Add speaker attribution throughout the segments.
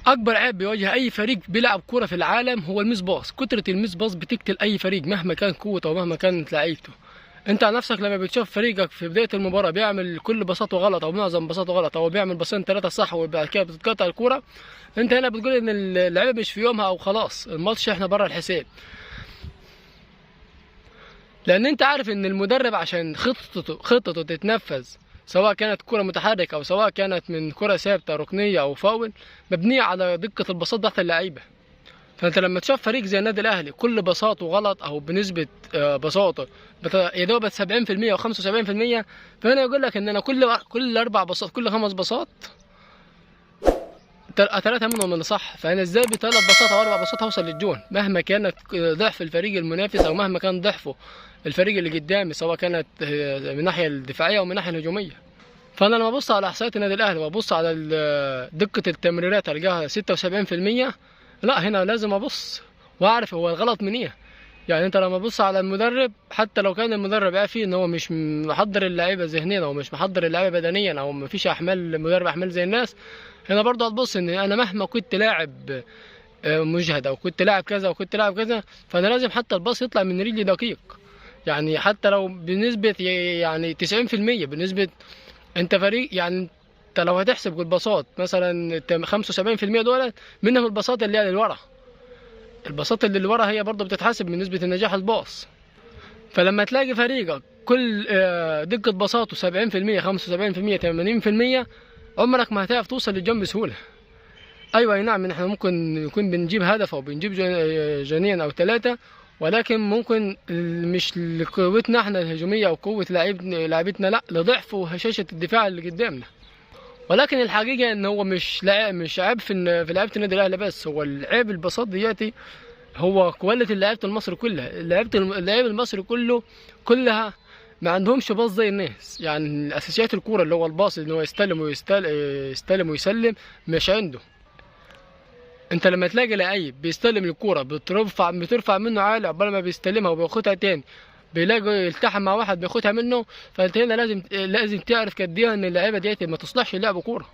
Speaker 1: اكبر عيب بيواجه اي فريق بيلعب كوره في العالم هو الميس باص. كتره الميس باص بتقتل اي فريق مهما كان قوته ومهما كانت لعيبته. انت على نفسك لما بتشوف فريقك في بدايه المباراه بيعمل كل باصاته غلط او معظم باصاته غلط او بيعمل باصين ثلاثه صح وبعد كده بتتقطع الكوره، انت هنا بتقول ان اللعيبه مش في يومها او خلاص الماتش احنا بره الحساب. لان انت عارف ان المدرب عشان خطته تتنفذ، سواء كانت كرة متحركة او سواء كانت من كرة ثابتة ركنية او فاول، مبنية على دقة البساط تحت اللعيبة. فانت لما تشوف فريق زي النادي الاهلي كل بساطه غلط او بنسبة بساطة يا دوبك 70% او 75%، فهنا يقول لك ان انا كل 4 بساط كل 5 بساط 3 منهم اللي صح. فانا ازاي ب3 بساط او 4 بساط هوصل للجون مهما كانت ضعف الفريق المنافس او مهما كان ضعفه الفريق اللي قدامي، سواء كانت من الناحيه الدفاعيه او من الناحيه الهجوميه. فانا لما ابص على احصائيات النادي الاهلي وابص على دقه التمريرات القاها 76%، لا هنا لازم ابص واعرف هو الغلط من ايه. يعني انت لما تبص على المدرب، حتى لو كان المدرب عارف ان هو مش محضر اللعيبه ذهنيا او مش محضر اللعيبه بدنيا او مفيش احمال مدرب احمال زي الناس، هنا برضه هتبص ان انا مهما كنت لاعب مجهد او كنت لاعب كذا وكنت لاعب كذا، فانا لازم حتى الباص يطلع من رجلي دقيق. يعني حتى لو بنسبه يعني 90%، بنسبه انت فريق، يعني انت لو هتحسب الباصات مثلا 75% دول منهم الباصات اللي هي للورا. الباصات اللي لورا هي برضه بتتحسب من نسبه النجاح الباص. فلما تلاقي فريقك كل دقه باصاته 70%، 75%، 80%، عمرك ما هتعرف توصل للجون بسهوله. ايوه نعم، احنا ممكن نكون بنجيب هدف او بنجيب جونين او 3، ولكن ممكن مش لقوتنا احنا الهجوميه او قوه لعيبتنا، لا لضعف وهشاشه الدفاع اللي قدامنا. ولكن الحقيقه ان هو مش عيب في لعيبه النادي الاهلي بس، هو العيب البساط دياتي هو كواليتي لعيبه المصري كلها. اللعيبه المصري كلها ما عندهمش باص زي الناس. يعني اساسيات الكوره اللي هو الباص، ان هو يستلم ويسلم، مش عنده. انت لما تلاقي لعيب بيستلم الكوره بترفع منه عالي عقبال ما بيستلمها وبياخدها تاني، بيلاقي يلتحم مع واحد بياخدها منه، فانت هنا لازم تعرف كديها ان اللعيبه ديت ما تصلحش لعب كوره.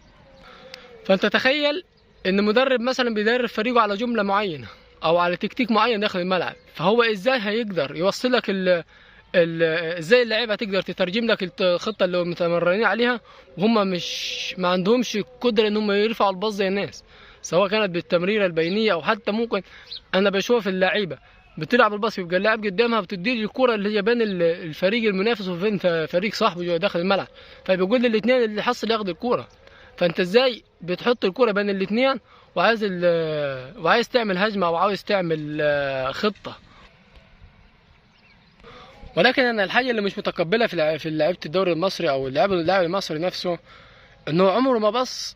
Speaker 1: فانت تخيل ان مدرب مثلا بيدرب فريقه على جمله معينه او على تكتيك معين داخل الملعب، فهو ازاي هيقدر يوصل لك ازاي اللعيبه هتقدر تترجم لك الخطه اللي متمرنين عليها وهم ما عندهمش قدره ان هم يرفعوا الباص زي الناس، سواء كانت بالتمريره البينيه او حتى ممكن انا بشوف اللعيبه بتلعب الباص يبقى اللاعب قدامها بتدي الكره اللي هي بين الفريق المنافس وبين فريق صاحبه جوه داخل الملعب، فبيقول للاثنين اللي حصل ياخد الكره. فانت ازاي بتحط الكره بين الاثنين وعايز تعمل هجمه او عاوز تعمل خطه؟ ولكن انا الحاجه اللي مش متقبلها في لعيبه الدوري المصري او اللاعب المصري نفسه، انه عمره ما بص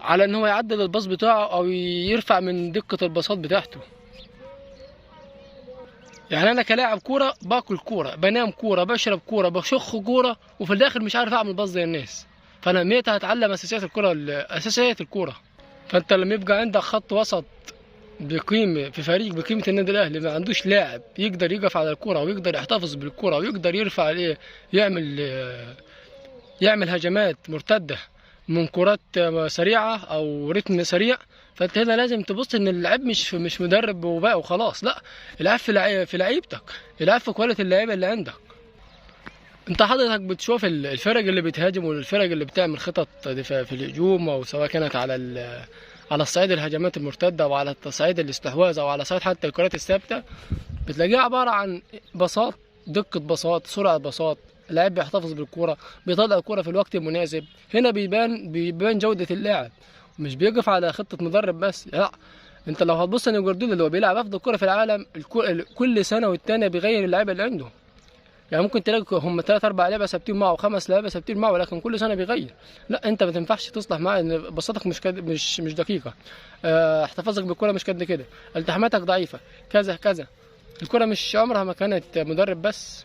Speaker 1: على ان هو يعدل الباص بتاعه او يرفع من دقه الباصات بتاعته. يعني انا كلاعب كوره باكل كوره، بنام كوره، بشرب كوره، بشخ كوره، وفي الاخر مش عارف اعمل باص زي الناس. فانا متى هتعلم اساسيات الكوره؟ فانت لما يبقى عندك خط وسط في فريق بقيمه النادي الاهلي ما عندوش لاعب يقدر يقف على الكوره ويقدر يحتفظ بالكوره ويقدر يرفع يعمل هجمات مرتده من كرات سريعه او رتم سريع، فانت هنا لازم تبص ان اللعيب مش مدرب وبقى وخلاص، لا العيب في لعيبتك، العيب في كواليتي اللعيبه اللي عندك. انت حضرتك بتشوف الفرق اللي بتهاجم والفرق اللي بتعمل خطط في الهجوم، او سواء كانت على الصعيد الهجمات المرتده او على الصعيد الاستحواذ او على صعيد حتى الكرات الثابته، بتلاقيها عباره عن بساط، دقه بساط، سرعه بساط، اللاعب بيحتفظ بالكوره، بيطلع الكوره في الوقت المناسب. هنا بيبان جوده اللاعب، مش بيقف على خطه مدرب بس. لا انت لو هتبص ان جوارديولا اللي هو بيلعب افضل كوره في العالم كل سنه والتانيه بيغير اللعيبه اللي عنده. يعني ممكن تلاقي هم 3 4 لعيبه ثابتين معه و5 لعيبه ثابتين معه، ولكن كل سنه بيغير. لا انت ما تنفعش تصلح معاه ان بساطتك مش دقيقه، احتفاظك بالكوره مش قد كده، التحاماتك ضعيفه، كذا كذا. الكوره مش عمرها ما كانت مدرب بس.